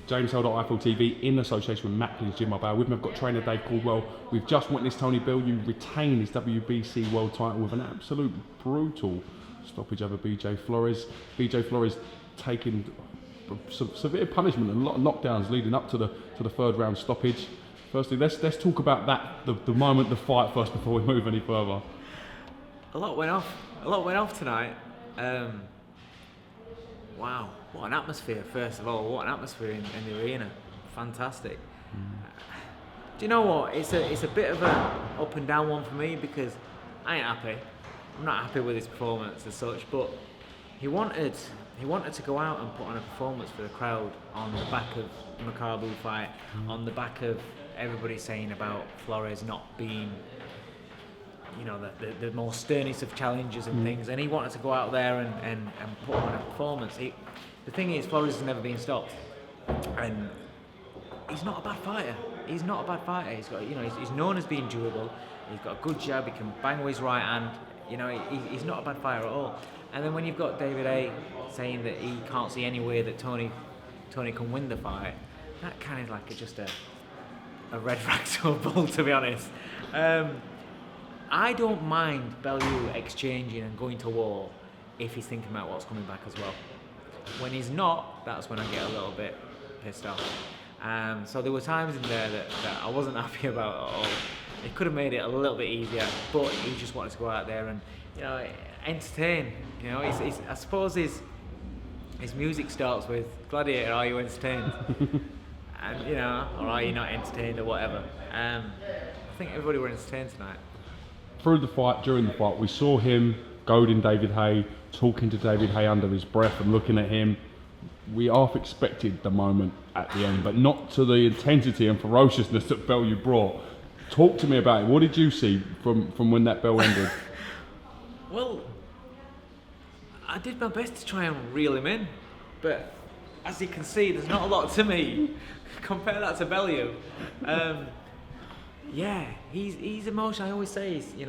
James Hill, Eiffel TV, in association with Macklin's Gym Mobile. With me, I've got trainer Dave Coldwell. We've just witnessed Tony Bellew retain his WBC world title with an absolute brutal stoppage over BJ Flores. BJ Flores taking severe punishment and a lot of knockdowns leading up to the third round stoppage. Firstly, let's talk about that, the moment, the fight first before we move any further. A lot went off tonight. Wow, what an atmosphere, first of all. What an atmosphere in the arena. Fantastic. Do you know what? It's a bit of an up and down one for me because I ain't happy. I'm not happy with his performance as such, but he wanted to go out and put on a performance for the crowd on the back of the Makabu fight, on the back of everybody saying about Flores not being, you know, the more sternest of challenges and things, and he wanted to go out there and put on a performance. The thing is, Flores has never been stopped, and he's not a bad fighter. He's not a bad fighter. He's got, you know, he's known as being durable. He's got a good jab. He can bang with his right hand. You know, he's not a bad fighter at all. And then when you've got David Haye saying that he can't see any way that Tony can win the fight, that kind of like just a red flag to a bull, to be honest. I don't mind Bellew exchanging and going to war if he's thinking about what's coming back as well. When he's not, that's when I get a little bit pissed off. So there were times in there that I wasn't happy about at all. He could have made it a little bit easier, but he just wanted to go out there and, you know, entertain. You know, I suppose his music starts with "Gladiator, are you entertained?" And, you know, or are you not entertained or whatever. I think everybody were entertained tonight. Through the fight, during the fight, we saw him goading David Haye, talking to David Haye under his breath and looking at him. We half expected the moment at the end, but not to the intensity and ferociousness that Bellew brought. Talk to me about it. What did you see from when that bell ended? Well, I did my best to try and reel him in, but as you can see, there's not a lot to me. Compare that to Bellew. Yeah, he's emotional. I always say he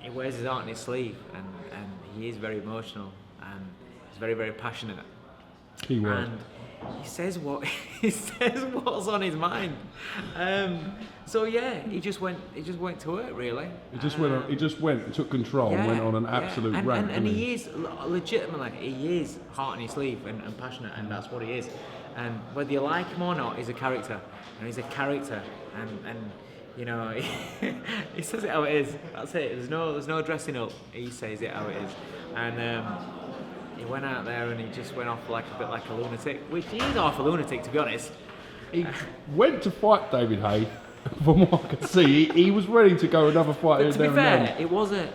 wears his heart on his sleeve, and he is very emotional, and he's very, very passionate. He was. And he says what's on his mind. So yeah, he just went to it really. He just went and took control and went on an absolute rant. And he is legitimately, he is heart on his sleeve and passionate, and that's what he is. And whether you like him or not, he's a character, and he's a character, and you know, he says it how it is. That's it. There's no dressing up. He says it how it is, and he went out there and he just went off like a bit like a lunatic, which he is half a lunatic, to be honest. He went to fight David Haye. From what I could see, he was ready to go another fight. But to be fair, it was an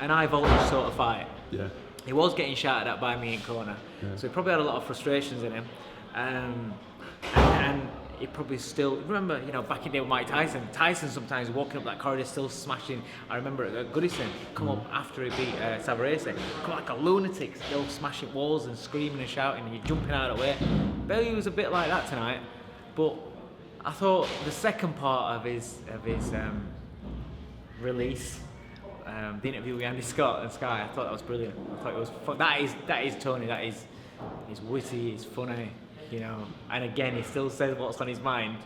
high voltage sort of fight. Yeah. He was getting shouted at by me in corner, so he probably had a lot of frustrations in him, and he probably still remember, you know, back in the day with Mike Tyson. Tyson sometimes walking up that corridor still smashing. I remember at Goodison come up after he beat Savarese, come like a lunatic, still smashing walls and screaming and shouting, and you're jumping out of the way. Bellew was a bit like that tonight, but I thought the second part of his release, the interview with Andy Scott and Sky, I thought that was brilliant. I thought it was fun. That is Tony. That is, he's witty, he's funny, you know. And again, he still says what's on his mind,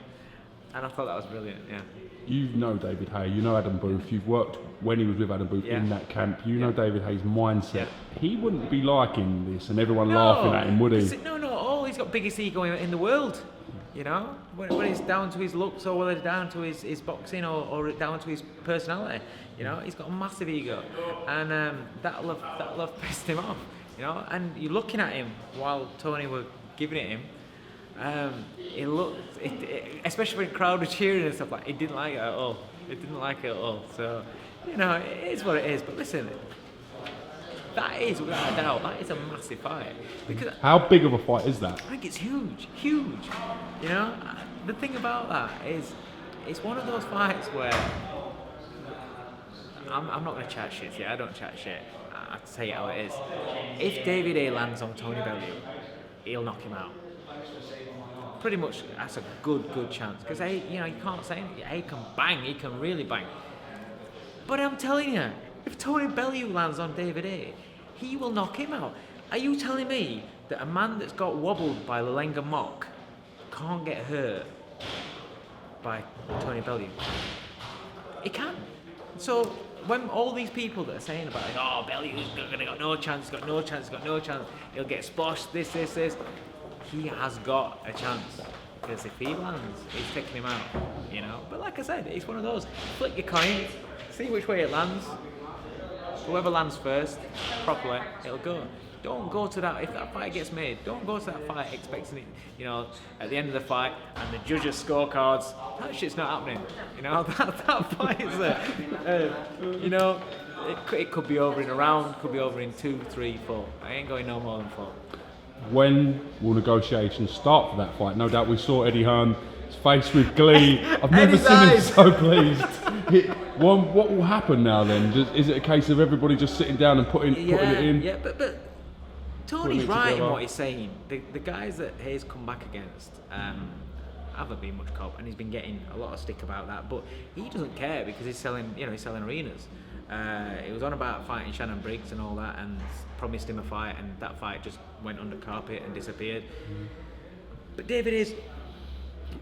and I thought that was brilliant. Yeah. You know David Haye. You know Adam Booth. You've worked when he was with Adam Booth in that camp. You know David Haye's mindset. Yeah. He wouldn't be liking this and everyone laughing at him, would he? No. Oh, he's got biggest ego in the world. You know, when it's down to his looks or whether it's down to his boxing or down to his personality, you know, he's got a massive ego, and that'll have pissed him off, you know. And you're looking at him while Tony were giving it him, he looked, especially when the crowd were cheering and stuff, like he didn't like it at all. So, you know, it is what it is. But listen, that is, without a doubt, that is a massive fight. Because how big of a fight is that? I think it's huge. You know, the thing about that is, it's one of those fights where I'm not going to chat shit. Yeah, I don't chat shit. I tell you how it is. If David Haye lands on Tony Bellew, he'll knock him out. Pretty much, that's a good chance. Because Haye, you know, you can't say anything. Haye can bang. He can really bang. But I'm telling you, if Tony Bellew lands on David Haye, he will knock him out. Are you telling me that a man that's got wobbled by Lalenga Mock can't get hurt by Tony Bellew. He can. So when all these people that are saying about it, oh, Bellew's got no chance, got no chance, he'll get splashed, this, he has got a chance. Because if he lands, he's taking him out, you know. But like I said, it's one of those, flick your coin, see which way it lands. Whoever lands first, properly, it'll go. Don't go to that, if that fight gets made, don't go to that fight expecting it, you know, at the end of the fight, and the judges' scorecards, that shit's not happening. You know, that fight is, you know, it could be over in a round, could be over in 2, 3, 4. I ain't going no more than 4. When will negotiations start for that fight? No doubt we saw Eddie Hearn's face with glee. I've never Eddie's seen him eyes. so pleased. What will happen now then? Is it a case of everybody just sitting down and putting it in? Yeah, but Tony's it right in together. what he's saying. The guys that Haye's come back against haven't been much cop, and he's been getting a lot of stick about that. But he doesn't care because he's selling arenas. He was on about fighting Shannon Briggs and all that, and promised him a fight, and that fight just went under carpet and disappeared. But David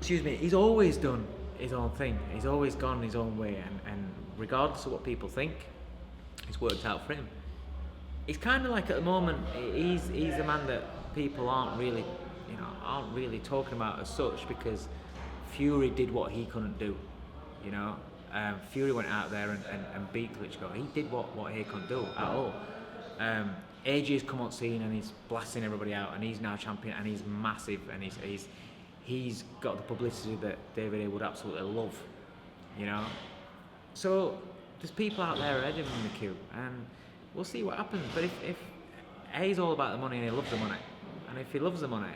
he's always done his own thing. He's always gone his own way, and regardless of what people think, it's worked out for him. It's kind of like at the moment, he's a man that people aren't really talking about as such, because Fury did what he couldn't do, you know. Fury went out there and beat Klitschko. He did what he couldn't do at all. AJ's come on scene and he's blasting everybody out, and he's now champion, and he's massive, and he's got the publicity that David Haye would absolutely love, you know. So there's people out there ahead of him in the queue, and we'll see what happens. But if Haye's all about the money and he loves the money, and if he loves the money,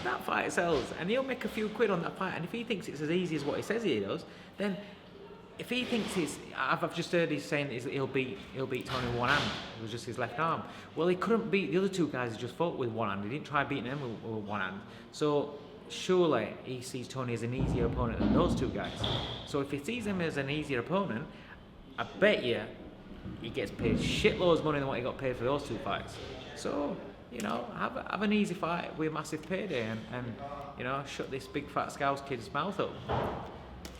that fight sells, and he'll make a few quid on that fight. And if he thinks it's as easy as what he says he does, then if he thinks I've just heard he's saying he'll beat Tony with one hand. It was just his left arm. Well, he couldn't beat the other two guys he just fought with one hand. He didn't try beating them with one hand. So surely he sees Tony as an easier opponent than those two guys. So if he sees him as an easier opponent, I bet you he gets paid shitloads of money than what he got paid for those two fights. So, you know, have an easy fight with a massive payday, and you know, shut this big fat Scouse kid's mouth up.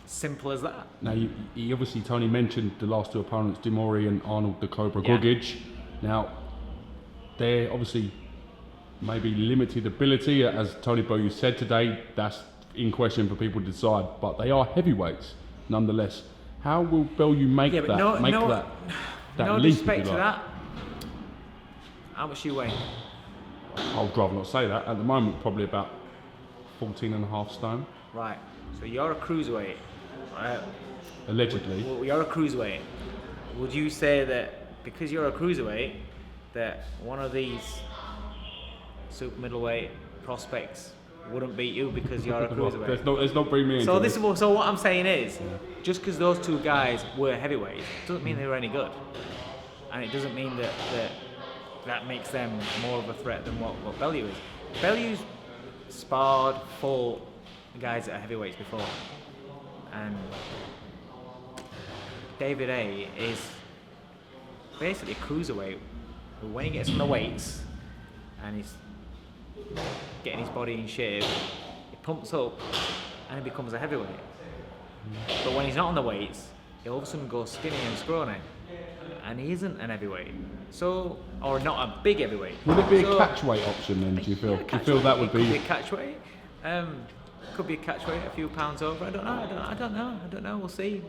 Simple as that. Now, he obviously, Tony mentioned the last two opponents, Dimori and Arnold the Cobra Gogic. Now, they're obviously maybe limited ability, as Tony Bellew said today. That's in question for people to decide, but they are heavyweights nonetheless. How will Bellew make that no leap, disrespect if you to like? that. How much you weigh? I would rather not say that. At the moment, probably about 14.5 stone. Right. So you're a cruiserweight. Right. Allegedly. Well, you're a cruiserweight. Would you say that because you're a cruiserweight, that one of these super middleweight prospects wouldn't beat you because you're a cruiserweight? Let's not bring me into this. So what I'm saying is, just because those two guys were heavyweights doesn't mean they were any good, and it doesn't mean that makes them more of a threat than what Bellew is. Bellew's sparred, fought guys that are heavyweights before, and David Haye is basically a cruiserweight. When he gets on the weights and he's getting his body in shape, he pumps up and he becomes a heavyweight. But when he's not on the weights, he all of a sudden goes skinny and scrawny, and he isn't an heavyweight. So, or not a big heavyweight. Would it be a catchweight option then? Do you feel? Yeah, Do you feel that would could be be? a catchweight. Could be a catchweight, a few pounds over. I don't know. We'll see.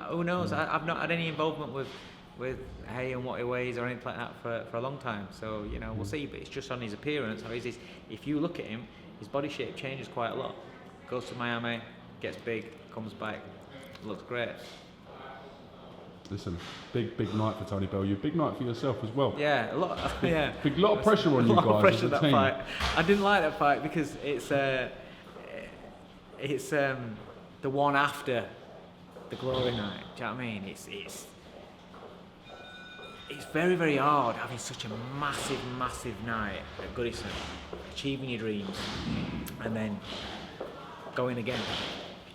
Who knows? I've not had any involvement with Haye and what he weighs or anything like that for a long time. So, you know, we'll see. But it's just on his appearance. How is this? If you look at him, his body shape changes quite a lot. Goes to Miami, gets big, comes back, looks great. Listen, big night for Tony Bellew. Big night for yourself as well. Yeah, a lot. Yeah, Big lot of pressure on you guys. A lot of pressure as a that team. fight. I didn't like that fight because it's the one after the glory night. Do you know what I mean? It's very, very hard having such a massive night at Goodison, achieving your dreams, and then going again.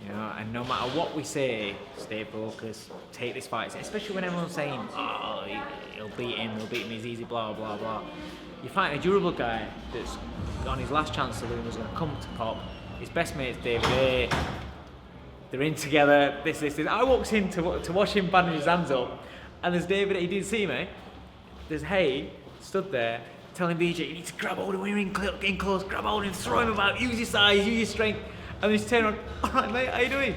You know, and no matter what we say, stay focused, take this fight, especially when everyone's saying, oh, he'll beat him, he's easy, blah, blah, blah. You're fighting a durable guy that's on his last chance to lose, was going to come to pop. His best mate's David Haye. They're in together, this. I walked in to watch him bandage his hands up, and there's David, he didn't see me. There's Haye, stood there, telling BJ, you need to grab hold of him when you're in close, grab hold of him, throw him about, use your size, use your strength. And he's turning around, all right mate, how you doing?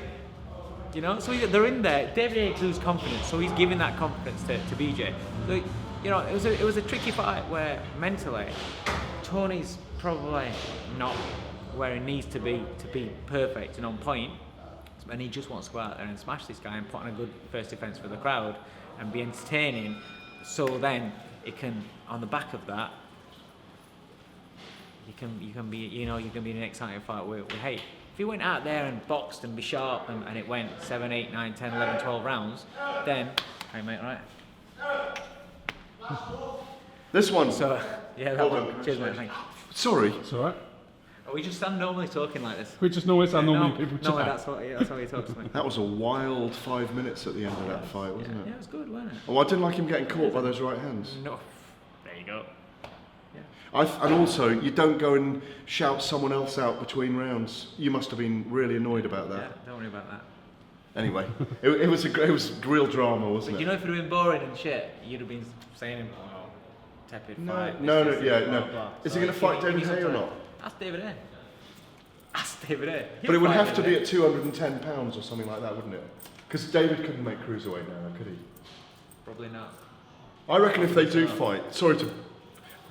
You know, so they're in there. David Haye loses confidence, so he's giving that confidence to BJ. So, you know, it was a tricky fight where mentally, Tony's probably not where he needs to be perfect and on point, and he just wants to go out there and smash this guy and put on a good first defense for the crowd and be entertaining. So then it can, on the back of that, you can be in an exciting fight with Haye. If he went out there and boxed and be sharp and it went 7, 8, 9, 10, 11, 12 rounds, then, hey mate, right? This one. So, yeah, that one. Cheers mate, thank you. Sorry. It's alright. We just stand normally talking like this. We just normally people chat. No, that's how he talks to me. That was a wild 5 minutes at the end of that fight, wasn't it? Yeah, it was good, wasn't it? Oh, I didn't like him getting caught by those right hands. No. There you go. And also, you don't go and shout someone else out between rounds. You must have been really annoyed about that. Yeah, don't worry about that. Anyway, it was real drama, wasn't But it? you know, if it had been boring and shit, you'd have been saying, oh, tepid fight. No. Blah, Is blah. he So going to fight give me David some Haye or time. not? Ask David Haye. Ask David Haye. But it would have to be at 210 pounds or something like that, wouldn't it? Because David couldn't make cruiserweight now, could he? Probably not. I reckon if they do fight, sorry to.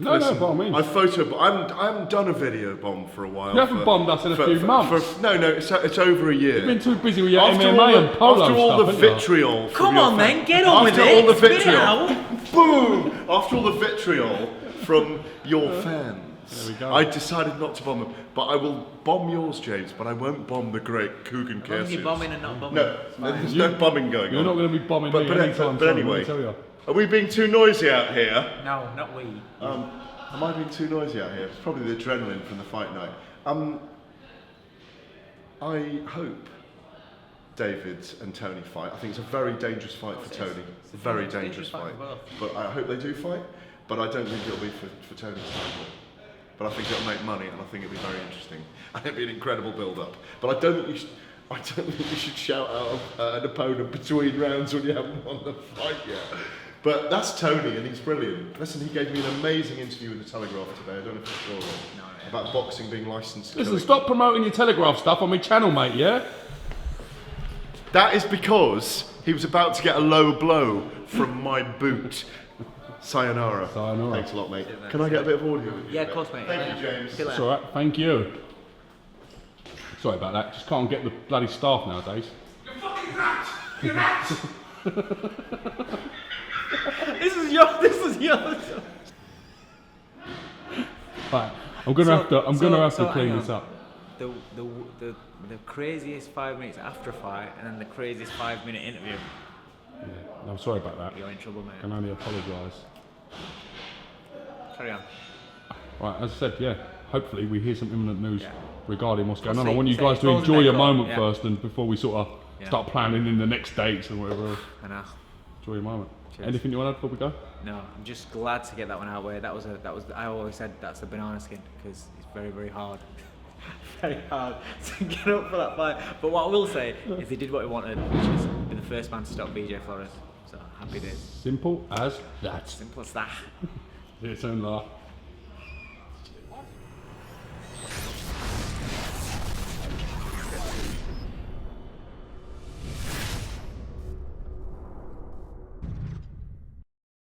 No, by all means. I haven't done a video bomb for a while. You haven't bombed us in a few months. No, it's over a year. You've been too busy with your After MMA and polo after all stuff, the haven't you? vitriol. from Come your on, fan- then, get on with After it. all the Spit it vitriol, out. boom! After all the vitriol from your fans, There we go. I decided not to bomb them. But I will bomb yours, James. But I won't bomb the great Coogan As long as you're Cassius. bombing and not bombing. No, there's no bombing going You're on. not going to be bombing me anytime but soon, anyway, let me tell you. are we being too noisy out here? No, not we. Am I being too noisy out here? It's probably the adrenaline from the fight night. I hope David and Tony fight. I think it's a very dangerous fight for Tony. It's a very dangerous fight. But I hope they do fight. But I don't think it'll be for Tony's title. But I think it'll make money, and I think it'll be very interesting. And it'll be an incredible build-up. But I don't think you should shout out an opponent between rounds when you haven't won the fight yet. But that's Tony, and he's brilliant. Listen, he gave me an amazing interview with the Telegraph today. I don't know if you saw it. About boxing being licensed. Listen, stop promoting your Telegraph stuff on my channel, mate, yeah? That is because he was about to get a low blow from my boot. Sayonara. Sayonara. Thanks a lot, mate. Can I get a bit of audio? Yeah, of course, mate. Thank you, James. See you It's later. alright, thank you. Sorry about that, just can't get the bloody staff nowadays. You fucking rat! You rat! This is yours. Right, I'm gonna have to clean hang this on. up. The craziest 5 minutes after a fight, and then the craziest 5-minute interview. Yeah, I'm sorry about that. You're in trouble, I can mate. only apologise. Carry on. Right, as I said, yeah, hopefully we hear some imminent news Yeah. regarding what's going We'll on. I see. want you So guys it to falls in enjoy that your court, moment yeah. first, and before we sort of Yeah. start planning in the next dates and whatever else. I know. Enjoy your moment. Cheers. Anything you want to add before we go? No, I'm just glad to get that one out of the way. I always said that's the banana skin because it's very, very hard. Very hard to get up for that fight. But what I will say is he did what he wanted, which is be the first man to stop BJ Flores. So happy days. Simple as that. Simple as that. See you soon, La.